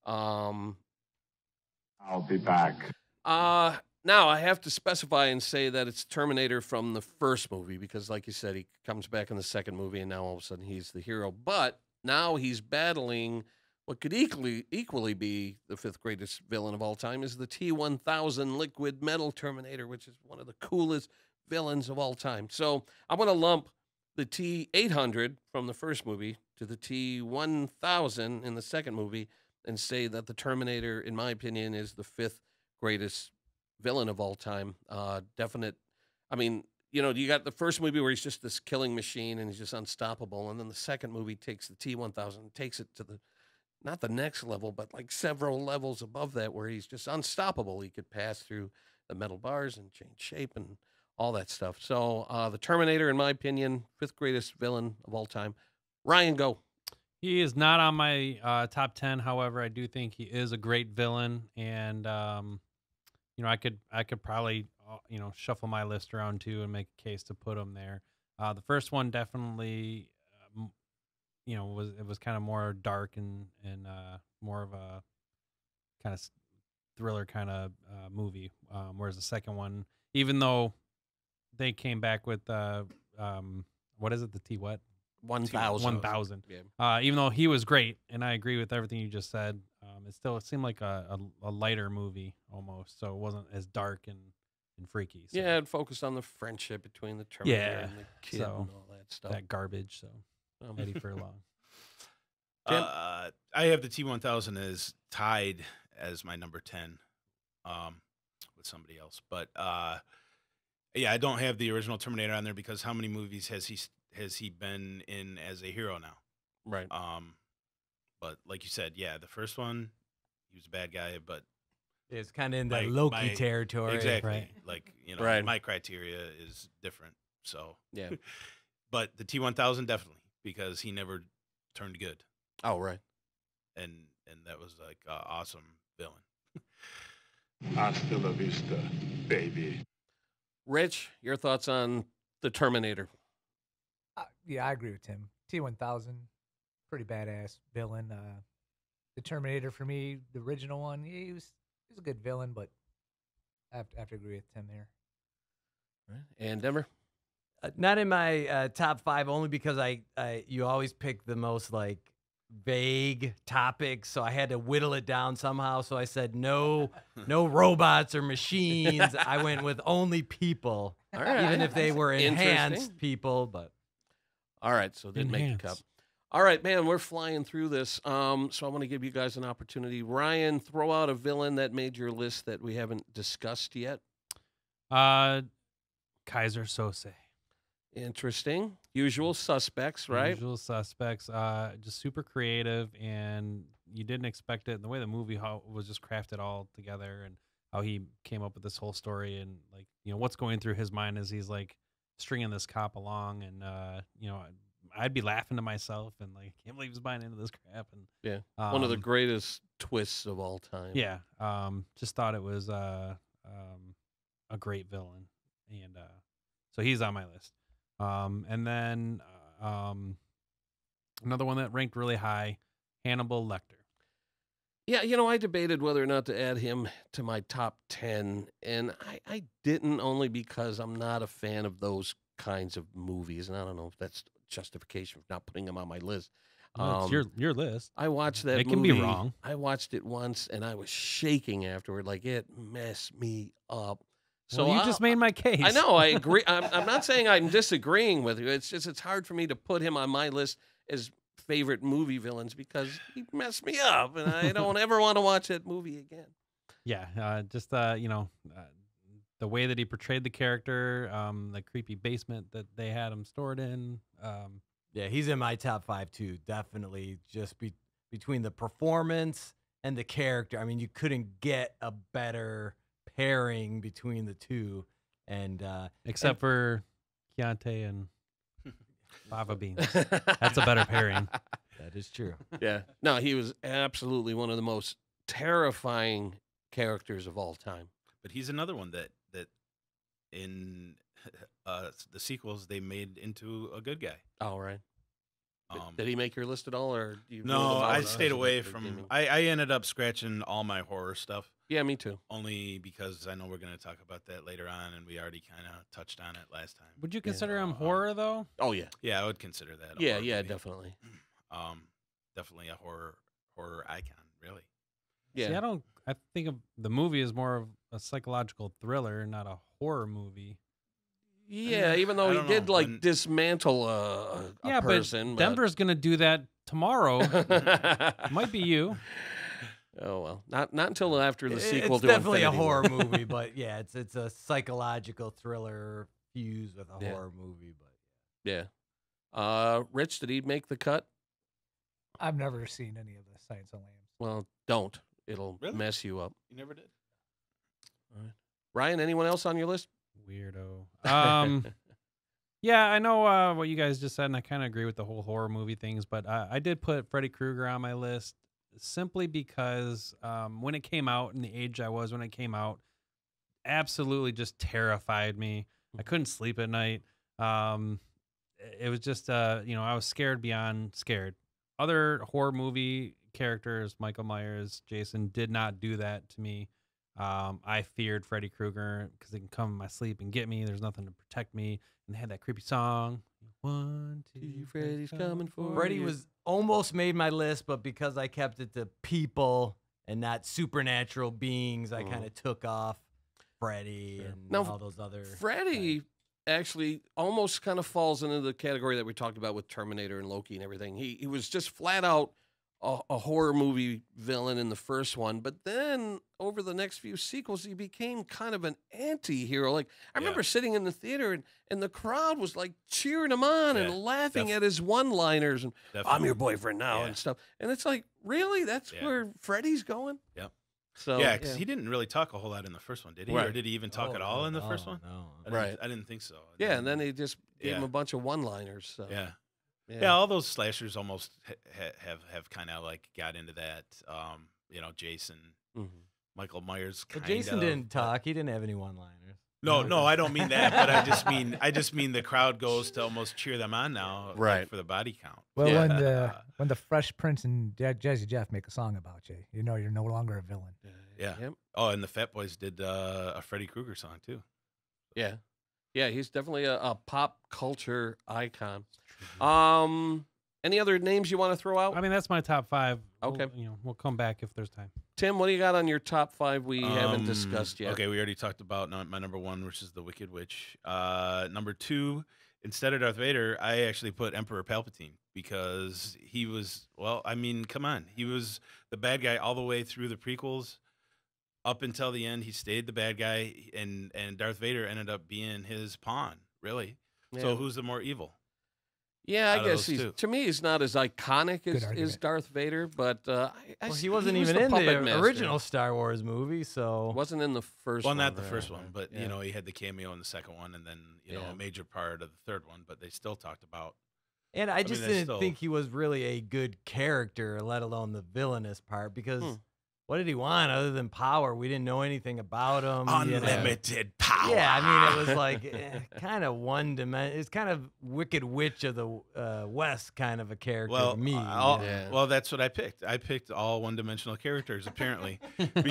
I'll be back. Now, I have to specify and say that it's Terminator from the first movie because, like you said, he comes back in the second movie, and now all of a sudden he's the hero. But now he's battling what could equally be the 5th greatest villain of all time is the T-1000 liquid metal Terminator, which is one of the coolest villains of all time. So I'm going to lump the T-800 from the first movie to the T-1000 in the second movie and say that the Terminator, in my opinion, is the 5th greatest villain of all time. Definite. I mean, you got the first movie where he's just this killing machine and he's just unstoppable. And then the second movie takes the T-1000 and takes it to not the next level, but like several levels above that where he's just unstoppable. He could pass through the metal bars and change shape and all that stuff. So the Terminator, in my opinion, 5th greatest villain of all time. Ryan, go. He is not on my top 10. However, I do think he is a great villain, and I could probably shuffle my list around too and make a case to put him there. The first one definitely, was kind of more dark and more of a kind of thriller kind of movie. Whereas the second one, even though they came back with what is it, the T what? 1000. Yeah. Even though he was great, and I agree with everything you just said, it seemed like a lighter movie almost, so it wasn't as dark and freaky. So. Yeah, it focused on the friendship between the Terminator and the kid and all that stuff. That garbage. So Eddie Furlong. I have the T-1000 as tied as my number 10 with somebody else, but yeah, I don't have the original Terminator on there because how many movies has he been in as a hero now? Right. But like you said, yeah, the first one, he was a bad guy, but it's kind of in the Loki territory. Exactly. Right. Like, right. My criteria is different. So, yeah. But the T-1000 definitely, because he never turned good. Oh, right. And that was like an awesome villain. Hasta la vista, baby. Rich, your thoughts on the Terminator? Yeah, I agree with Tim. T-1000, pretty badass villain. The Terminator for me, the original one, he was a good villain, but I have to agree with Tim there. Right. And Denver? Not in my top 5, only because you always pick the most like vague topics, so I had to whittle it down somehow. So I said no robots or machines. I went with only people, All right. even if they were enhanced Interesting. people. But all right, so didn't make the cut. All right, man, we're flying through this. So I want to give you guys an opportunity. Ryan, throw out a villain that made your list that we haven't discussed yet. Kaiser Sose. Interesting. Usual suspects, right? Usual suspects. Just super creative, and you didn't expect it. And the way the movie was just crafted all together, and how he came up with this whole story, and like what's going through his mind as he's like stringing this cop along, and I'd be laughing to myself, and like I can't believe he's buying into this crap. And yeah, one of the greatest twists of all time. Yeah, just thought it was a great villain, and so he's on my list. And then another one that ranked really high, Hannibal Lecter. Yeah, I debated whether or not to add him to my top 10, and I didn't, only because I'm not a fan of those kinds of movies, and I don't know if that's justification for not putting him on my list. It's your list. I watched that It movie. can be wrong. I watched it once, and I was shaking afterward. Like, it messed me up. So you just made my case. I know. I agree. I'm not saying I'm disagreeing with you. It's just it's hard for me to put him on my list as favorite movie villains because he messed me up, and I don't ever want to watch that movie again. Yeah, just the way that he portrayed the character, the creepy basement that they had him stored in. Yeah, he's in my top 5 too. Definitely, just between the performance and the character. I mean, you couldn't get a better pairing between the two. And except for Keontae and Fava Beans, that's a better pairing. That is true. Yeah. No, he was absolutely one of the most terrifying characters of all time. But he's another one that in the sequels they made into a good guy. All right. Did he make your list at all, or do you? No, I stayed away from. I ended up scratching all my horror stuff. Yeah, me too. Only because I know we're going to talk about that later on, and we already kind of touched on it last time. Would you consider him horror though? Oh yeah. Yeah, I would consider that. Yeah, yeah, definitely. Definitely a horror icon, really. Yeah. See, I think of the movie as more of a psychological thriller, not a horror movie. Yeah, even though he did dismantle a person. But Denver's gonna do that tomorrow. Might be you. Oh well, not until after the sequel. It's to definitely Infinity a horror War. movie, but yeah, it's a psychological thriller fused with a horror movie. But yeah, Rich, did he make the cut? I've never seen any of the Silence of the Lambs. Well, don't. It'll Really? mess you up. You never did. All right. Ryan, anyone else on your list? Weirdo. Yeah, I know what you guys just said, and I kind of agree with the whole horror movie things, but I did put Freddy Krueger on my list simply because when it came out and the age I was when it came out, absolutely just terrified me. I couldn't sleep at night. It was just, I was scared beyond scared. Other horror movie characters, Michael Myers, Jason, did not do that to me. I feared Freddy Krueger because they can come in my sleep and get me. There's nothing to protect me. And they had that creepy song. 1, 2, Freddy's coming for Freddy you. was almost made my list, but because I kept it to people and not supernatural beings, I kind of took off Freddy and all those other. Freddy actually almost kind of falls into the category that we talked about with Terminator and Loki and everything. He was just flat out a horror movie villain in the first one, but then over the next few sequels, he became kind of an anti-hero. Like I remember sitting in the theater and the crowd was like cheering him on and laughing at his one-liners and I'm your boyfriend now and stuff. And it's like, really? That's where Freddy's going? Yep. So yeah, because he didn't really talk a whole lot in the first one, did he? Right. Or did he even talk at all in the first one? No. I didn't think so. Yeah, and then they just gave him a bunch of one-liners. So. Yeah. Yeah, all those slashers almost have kind of like got into that. Jason, Michael Myers. But Jason didn't talk. He didn't have any one-liners. No, I don't mean that. But I just mean the crowd goes to almost cheer them on now, right, for the body count. Well, when the Fresh Prince and Jazzy Jeff make a song about you, you know you're no longer a villain. Yeah. Yep. Oh, and the Fat Boys did a Freddy Krueger song too. Yeah. Yeah, he's definitely a pop culture icon. Any other names you want to throw out? I mean, that's my top 5. Okay. We'll come back if there's time. Tim, what do you got on your top 5 we haven't discussed yet? Okay, we already talked about my number 1, which is the Wicked Witch. Number 2, instead of Darth Vader, I actually put Emperor Palpatine because he was, come on. He was the bad guy all the way through the prequels. Up until the end, he stayed the bad guy, and Darth Vader ended up being his pawn, really. Yeah. So who's the more evil? Yeah, I guess to me he's not as iconic as Darth Vader, but he wasn't even in the original Star Wars movie, so wasn't in the first one. Well, not the first one, but he had the cameo in the second one, and then a major part of the third one. But they still talked about. And I just didn't think he was really a good character, let alone the villainous part, because. What did he want other than power? We didn't know anything about him. Unlimited power. Yeah, I mean, it was like kind of one dimension. It's kind of Wicked Witch of the West kind of a character to me. Well, that's what I picked. I picked all one-dimensional characters, apparently, because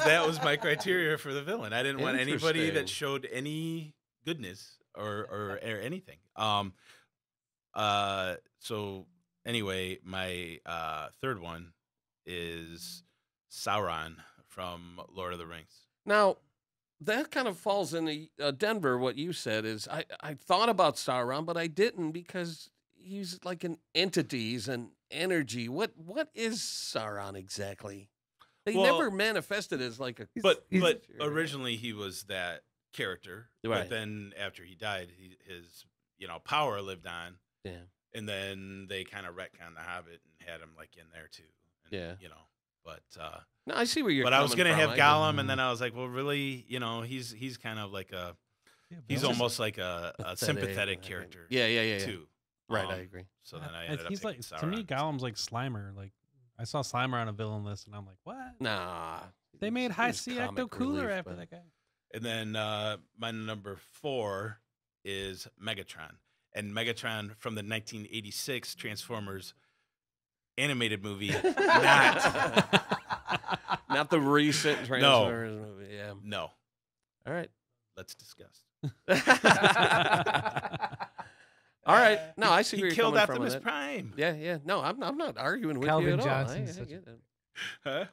that was my criteria for the villain. I didn't want anybody that showed any goodness or anything. So. Anyway, my third one is Sauron from Lord of the Rings. Now, that kind of falls into Denver. What you said is I thought about Sauron, but I didn't because he's like an entity, he's an energy. What is Sauron exactly? They Well- never manifested as like a. But Sure. originally he was that character. Right. But then after he died, his power lived on. Yeah. And then they kind of retconned the Hobbit and had him like in there too. And, Yeah. But No, I see where you're. but I was coming gonna from. have I get- Gollum, and then I was like, well, really, he's kind of like he's Bill. almost like a Pathetic, sympathetic I think. character. Yeah. Too. Right, I agree. So then I ended up He's taking like to me, Sauron. Gollum's like Slimer. Like I saw Slimer on a villain list, and I'm like, what? Nah. They made High C Ecto Cooler after that guy. And then my number 4 is Megatron. And Megatron from the 1986 Transformers animated movie, Not the recent Transformers movie. Yeah. No. All right. Let's discuss. All right. No, I see He where you're killed coming from Optimus with it. Prime. Yeah. No, I'm not arguing with you Calvin at all. Johnson's I such get it. Huh?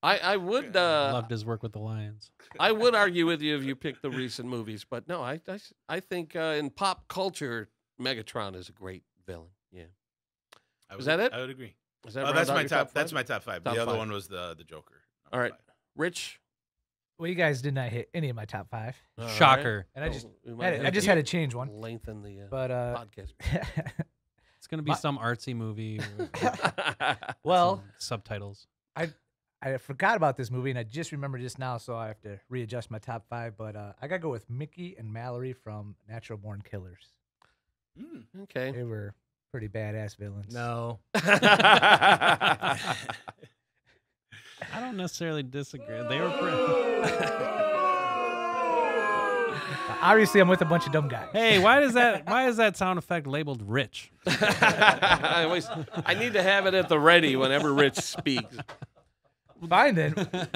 I would Loved his work with the Lions. I would argue with you if you picked the recent movies, but no, I think in pop culture, Megatron is a great villain. Yeah. Is that it? I would agree. Is that Oh, round that's out my your top. five? That's my top 5. Top The other 5. one was the Joker. All right. 5. Rich. Well, you guys did not hit any of my top 5, All right. Shocker. and I just We might have I just had to change one. lengthen the But podcast. It's gonna be My- some artsy movie. With well, some subtitles. I forgot about this movie, and I just remembered just now, so I have to readjust my top 5. But I gotta go with Mickey and Mallory from Natural Born Killers. Okay. They were pretty badass villains. No. I don't necessarily disagree. They were pretty. Obviously, I'm with a bunch of dumb guys. Hey, why is that sound effect labeled rich? I need to have it at the ready whenever Rich speaks. Fine then,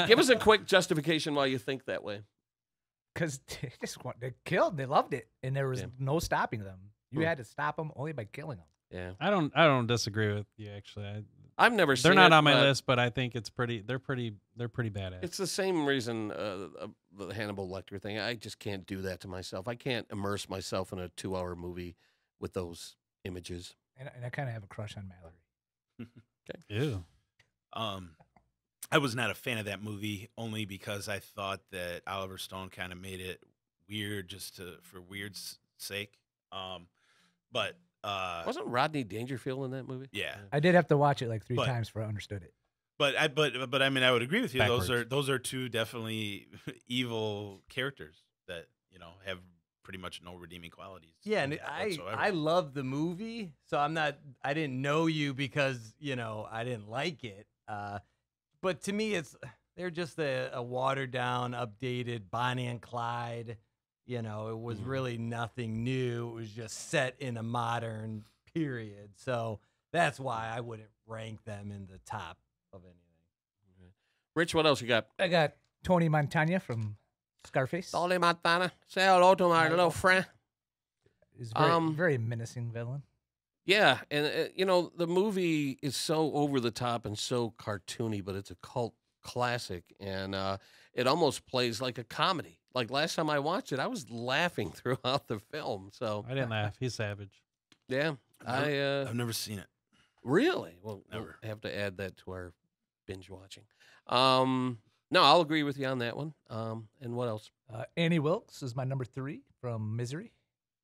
Give us a quick justification why you think that way. because they killed. They loved it, and there was Yeah. no stopping them. You Hmm. had to stop them only by killing them. Yeah. I don't disagree with you actually. I've never seen They're not it, on my but list, but I think it's pretty. They're pretty badass. It's the same reason the Hannibal Lecter thing. I just can't do that to myself. I can't immerse myself in a 2-hour movie with those images. And I kind of have a crush on Mallory. Ew. I was not a fan of that movie only because I thought that Oliver Stone kind of made it weird just for weird's sake. But Wasn't Rodney Dangerfield in that movie? yeah. I did have to watch it like 3 But- times before I understood it. But I mean I would agree with you. Backwards. Those are two definitely evil characters that have pretty much no redeeming qualities. Yeah, and whatsoever. I love the movie, so I didn't know you because I didn't like it. But to me, they're just a watered down, updated Bonnie and Clyde. It was really nothing new. It was just set in a modern period. So that's why I wouldn't rank them in the top of anything. Rich, what else you got? I got Tony Montana from Scarface. Dolly Montana. Say hello to my little friend. He's a very menacing villain. Yeah, and the movie is so over the top and so cartoony, but it's a cult classic, and it almost plays like a comedy. Like last time I watched it, I was laughing throughout the film. So I didn't laugh. He's savage. yeah, I've never seen it. really well. Never. We'll have to add that to our binge watching. No, I'll agree with you on that one. And what else? Annie Wilkes is my number 3 from Misery.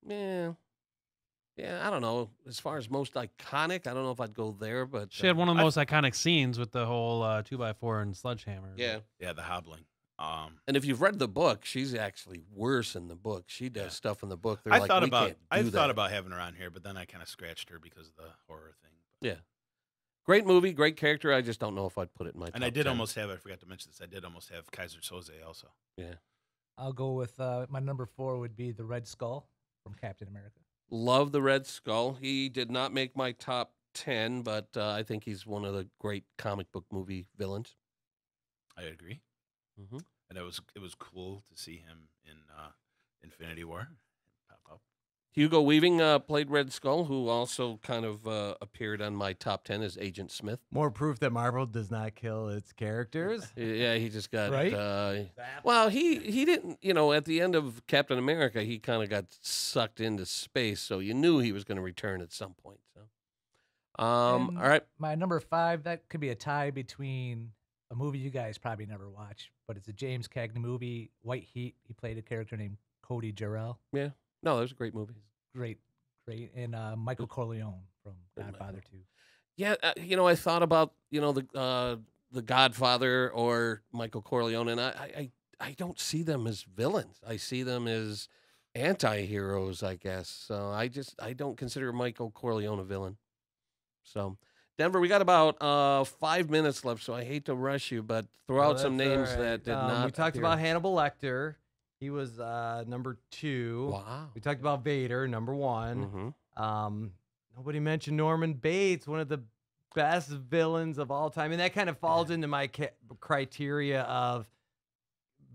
Yeah, I don't know. As far as most iconic, I don't know if I'd go there, but She had one of the most iconic scenes with the whole 2x4 and sledgehammer. yeah. Yeah, the hobbling. And if you've read the book, she's actually worse in the book. She does stuff in the book. They're I like, thought we about can't I do thought that. about having her on here, but then I kind of scratched her because of the horror thing. Yeah. Great movie, great character. I just don't know if I'd put it in my top And I did 10. almost have. I forgot to mention this. I did almost have Kaiser Soze also. Yeah. I'll go with my number 4 would be the Red Skull from Captain America. Love the Red Skull. He did not make my top 10, but I think he's one of the great comic book movie villains. I agree. Mhm. And it was cool to see him in Infinity War pop up. Hugo Weaving played Red Skull, who also kind of appeared on my top 10 as Agent Smith. More proof that Marvel does not kill its characters. Yeah, he just got Right? well, he didn't, at the end of Captain America, he kind of got sucked into space, so you knew he was going to return at some point. So, all And right, My number 5, that could be a tie between a movie you guys probably never watched, but it's a James Cagney movie, White Heat. He played a character named Cody Jarrell. Yeah. No, that was a great movie. Great. And Michael Corleone from Godfather 2. Yeah, I thought about the Godfather or Michael Corleone, and I don't see them as villains. I see them as anti-heroes, I guess. So I don't consider Michael Corleone a villain. So, Denver, we got about 5 minutes left, so I hate to rush you, but throw out some names that did not. We talked appear. about Hannibal Lecter. He was number 2. Wow. We talked about Vader, number 1. Mm-hmm. Nobody mentioned Norman Bates, one of the best villains of all time, and that kind of falls into my criteria of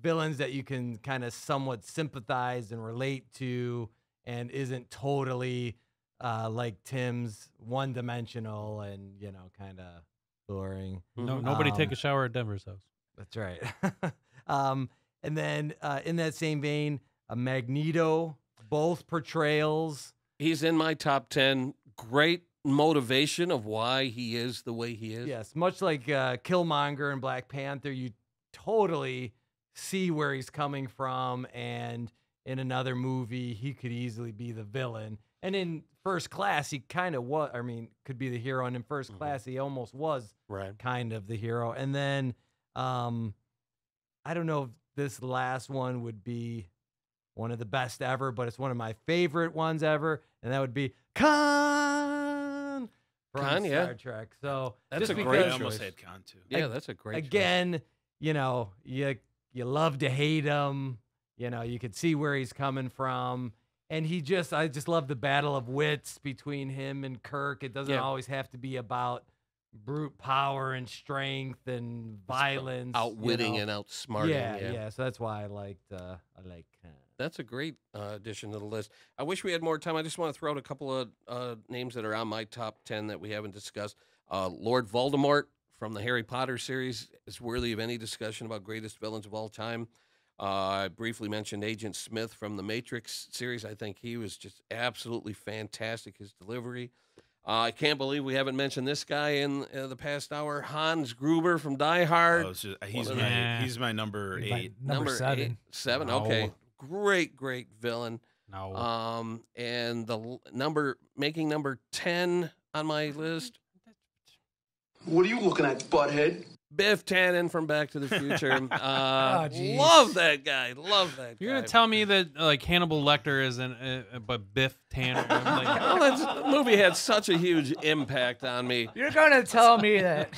villains that you can kind of somewhat sympathize and relate to, and isn't totally like Tim's one-dimensional and kind of boring. No, nobody take a shower at Denver's house. That's right. And then in that same vein, Magneto, both portrayals. He's in my top 10. Great motivation of why he is the way he is. Yes, much like Killmonger and Black Panther, you totally see where he's coming from, and in another movie, he could easily be the villain. And in First Class, he kind of was, could be the hero, and in First Class, he almost was kind of the hero. And then, I don't know if this last one would be one of the best ever, but it's one of my favorite ones ever, and that would be Khan from Star Trek. So that's a great choice. choice. I almost said Khan too. Yeah, that's a great Again, choice. You love to hate him. You could see where he's coming from. And I just love the battle of wits between him and Kirk. It doesn't always have to be about brute power and strength and violence, outwitting and outsmarting. Yeah. So that's why I like. That's a great addition to the list. I wish we had more time. I just want to throw out a couple of names that are on my top 10 that we haven't discussed. Lord Voldemort from the Harry Potter series is worthy of any discussion about greatest villains of all time. I briefly mentioned Agent Smith from the Matrix series. I think he was just absolutely fantastic, his delivery. I can't believe we haven't mentioned this guy in the past hour. Hans Gruber from Die Hard. He's my number 8. Number 7. 7, No. okay. Great villain. No. And making number 10 on my list. What are you looking at, butthead? Biff Tannen from Back to the Future. geez. Love that guy. Love that You're guy. gonna tell me that Hannibal Lecter isn't, but Biff Tannen. The movie had such a huge impact on me. You're gonna tell me that.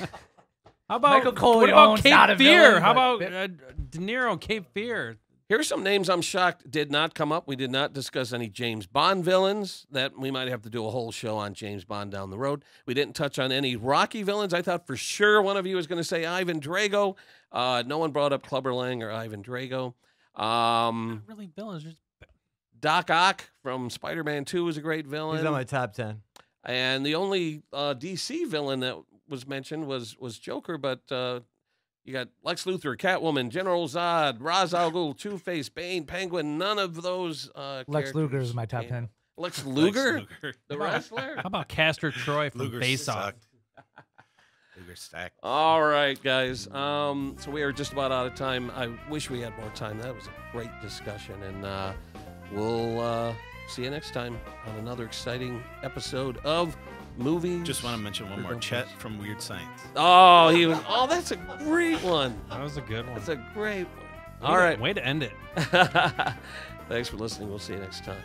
How about Michael Corleone's what about Cape not a Fear? villain, How but about De Niro, Cape Fear? Here's some names I'm shocked did not come up. We did not discuss any James Bond villains. That we might have to do a whole show on James Bond down the road. We didn't touch on any Rocky villains. I thought for sure one of you was going to say Ivan Drago. No one brought up Clubber Lang or Ivan Drago. Not really villains. Just... Doc Ock from Spider-Man 2 was a great villain. He's on my top 10. And the only DC villain that was mentioned was Joker, but you got Lex Luthor, Catwoman, General Zod, Ra's al Ghul, Two-Face, Bane, Penguin. None of those Lex Luger is my top 10. Lex Luger? The wrestler? How about Castor Troy from Luger Face Off? Luger stacked. All right, guys. So we are just about out of time. I wish we had more time. That was a great discussion. And we'll see you next time on another exciting episode of Movies. Just want to mention one more. Chet from Weird Science. Oh, that's a great one. That was a good one. That's a great one. All right. Way to end it. Thanks for listening. We'll see you next time.